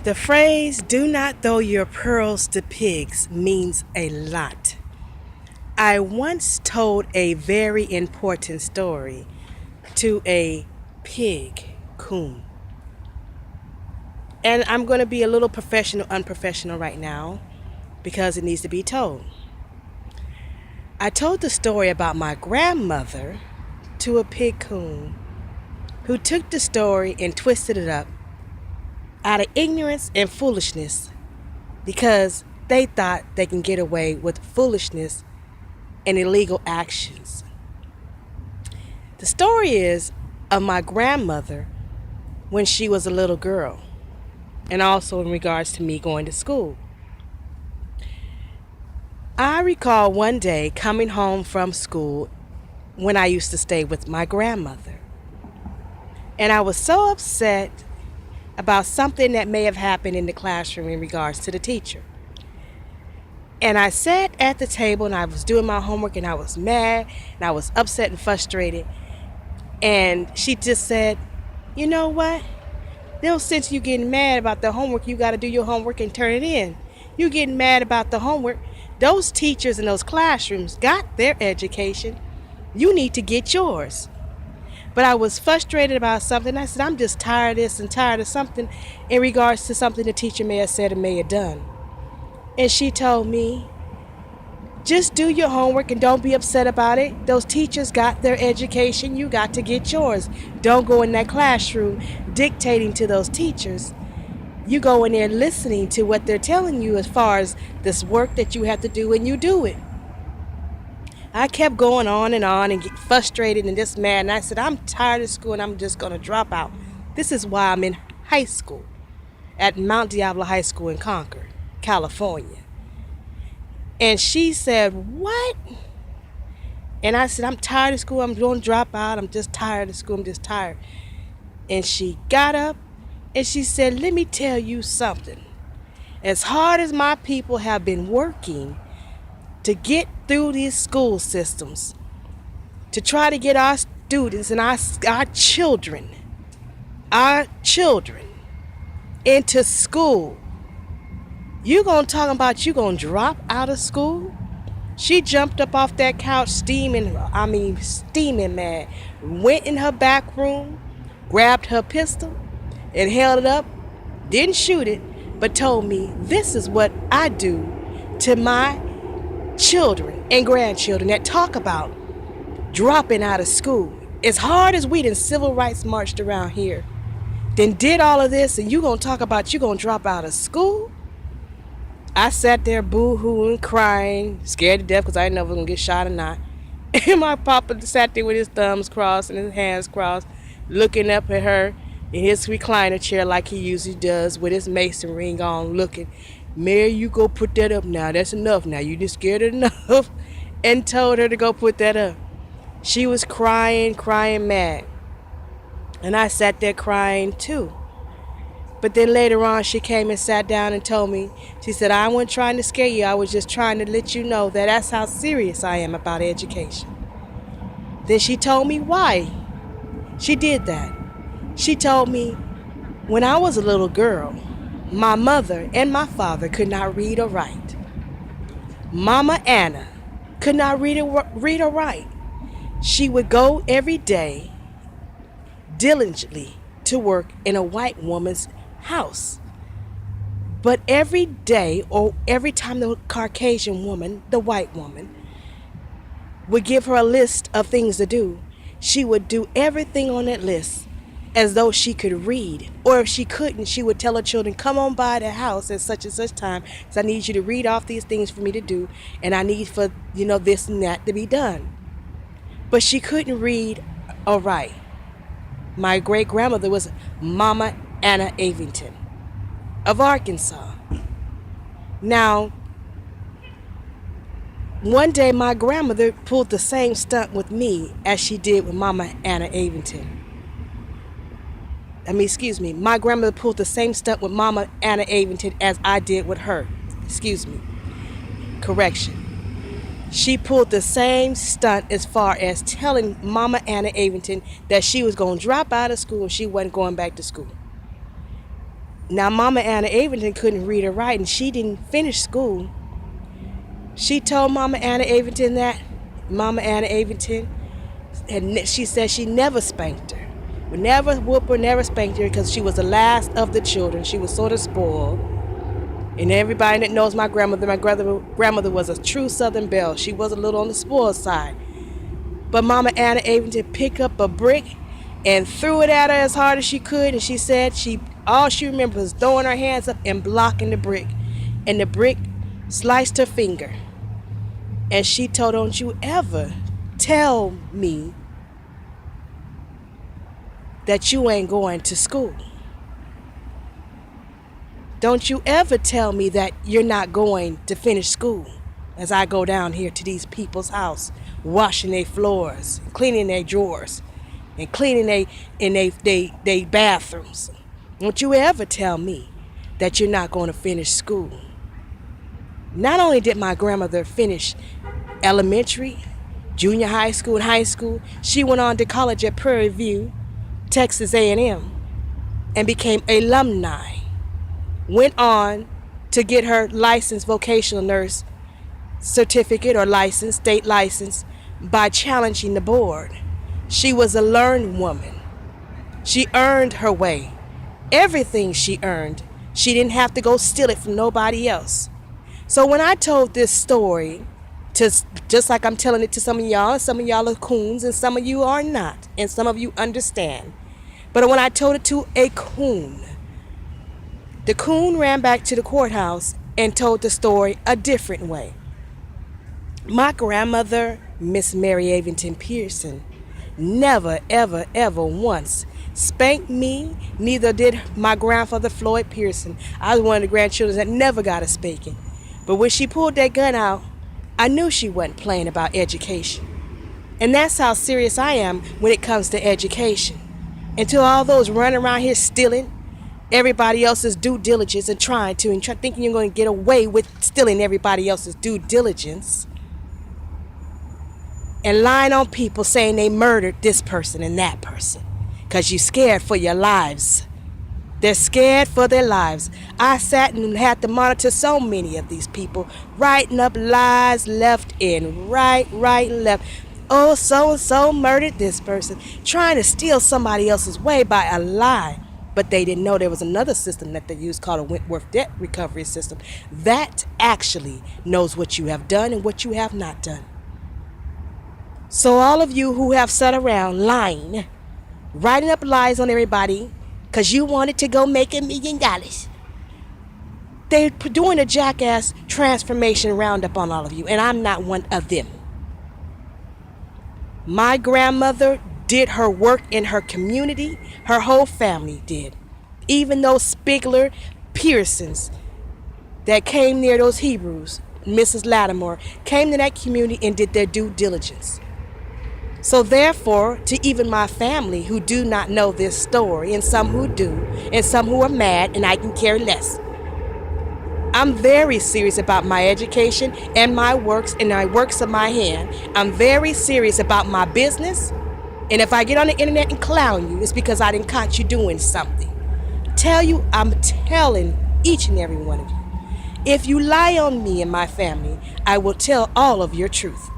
The phrase, do not throw your pearls to pigs, means a lot. I once told a very important story to a pig coon. And I'm going to be a little unprofessional right now because it needs to be told. I told the story about my grandmother to a pig coon who took the story and twisted it up out of ignorance and foolishness because they thought they can get away with foolishness and illegal actions. The story is of my grandmother when she was a little girl, and also in regards to me going to school. I recall one day coming home from school when I used to stay with my grandmother. And I was so upset about something that may have happened in the classroom in regards to the teacher. And I sat at the table and I was doing my homework and I was mad and I was upset and frustrated. And she just said, you know what? No sense you getting mad about the homework. You got to do your homework and turn it in. You getting mad about the homework. Those teachers in those classrooms got their education. You need to get yours. But I was frustrated about something. I said, I'm just tired of this and tired of something in regards to something the teacher may have said or may have done. And she told me, just do your homework and don't be upset about it. Those teachers got their education. You got to get yours. Don't go in that classroom dictating to those teachers. You go in there listening to what they're telling you as far as this work that you have to do, and you do it. I kept going on and get frustrated and just mad. And I said, I'm tired of school and I'm just going to drop out. This is why I'm in high school at Mount Diablo High School in Concord, California. And she said, what? And I said, I'm tired of school. I'm going to drop out. I'm just tired of school. I'm just tired. And she got up and she said, let me tell you something. As hard as my people have been working to get through these school systems, to try to get our students and our children into school, you gonna talk about you gonna drop out of school? She jumped up off that couch steaming mad, went in her back room, grabbed her pistol and held it up, didn't shoot it, but told me, this is what I do to my children and grandchildren that talk about dropping out of school. As hard as we done civil rights marched around here, then did all of this, and you gonna talk about you gonna drop out of school? I sat there boo-hooing, crying, scared to death because I didn't know if I was gonna get shot or not. And my papa sat there with his thumbs crossed and his hands crossed, looking up at her in his recliner chair like he usually does with his mason ring on, looking. Mary, you go put that up now. That's enough now. You just scared her enough. And told her to go put that up. She was crying mad. And I sat there crying too. But then later on, she came and sat down and told me, she said, I wasn't trying to scare you. I was just trying to let you know that that's how serious I am about education. Then she told me why she did that. She told me, when I was a little girl, my mother and my father could not read or write. Mama Anna could not read or write. She would go every day diligently to work in a white woman's house. But every day or every time the Caucasian woman, the white woman, would give her a list of things to do, she would do everything on that list as though she could read. Or if she couldn't, she would tell her children, come on by the house at such and such time, because I need you to read off these things for me to do, and I need for, this and that to be done. But she couldn't read or write. My great-grandmother was Mama Anna Avington of Arkansas. Now, one day my grandmother pulled the same stunt with me as she did with Mama Anna Avington. My grandmother pulled the same stunt with Mama Anna Avington as I did with her. Correction. She pulled the same stunt as far as telling Mama Anna Avington that she was going to drop out of school and she wasn't going back to school. Now, Mama Anna Avington couldn't read or write, and she didn't finish school. She told Mama Anna Avington that Mama Anna Avington, and she said she never spanked her. Would never whoop her, never spanked her because she was the last of the children. She was sort of spoiled. And everybody that knows my grandmother was a true Southern belle. She was a little on the spoiled side. But Mama Anna Avington picked up a brick and threw it at her as hard as she could. And she said all she remembered was throwing her hands up and blocking the brick. And the brick sliced her finger. And she told, don't you ever tell me that you ain't going to school. Don't you ever tell me that you're not going to finish school as I go down here to these people's house, washing their floors, cleaning their drawers, and cleaning they bathrooms. Don't you ever tell me that you're not going to finish school. Not only did my grandmother finish elementary, junior high school, and high school, she went on to college at Prairie View, Texas A&M, and became alumni. Went on to get her licensed vocational nurse certificate or license, state license, by challenging the board. She was a learned woman. She earned her way. Everything she earned, she didn't have to go steal it from nobody else. So when I told this story, just like I'm telling it to some of y'all are coons and some of you are not, and some of you understand. But when I told it to a coon, the coon ran back to the courthouse and told the story a different way. My grandmother, Miss Mary Avington Pearson, never, ever, ever once spanked me. Neither did my grandfather, Floyd Pearson. I was one of the grandchildren that never got a spanking. But when she pulled that gun out, I knew she wasn't playing about education. And that's how serious I am when it comes to education. Until all those running around here stealing everybody else's due diligence and thinking you're going to get away with stealing everybody else's due diligence and lying on people saying they murdered this person and that person because you're scared for your lives. They're scared for their lives. I sat and had to monitor so many of these people writing up lies left and right and left. Oh, so-and-so murdered this person, trying to steal somebody else's way by a lie. But they didn't know there was another system that they used called a Wentworth debt recovery system that actually knows what you have done and what you have not done. So all of you who have sat around lying, writing up lies on everybody because you wanted to go make $1 million, they're doing a jackass transformation roundup on all of you, and I'm not one of them. My grandmother did her work in her community. Her whole family did. Even those Spigler Pearsons that came near those Hebrews, Mrs. Lattimore, came to that community and did their due diligence. So therefore, to even my family who do not know this story, and some who do, and some who are mad, and I can care less, I'm very serious about my education and my works and my works of my hand. I'm very serious about my business. And if I get on the internet and clown you, it's because I didn't catch you doing something. I'm telling each and every one of you, if you lie on me and my family, I will tell all of your truth.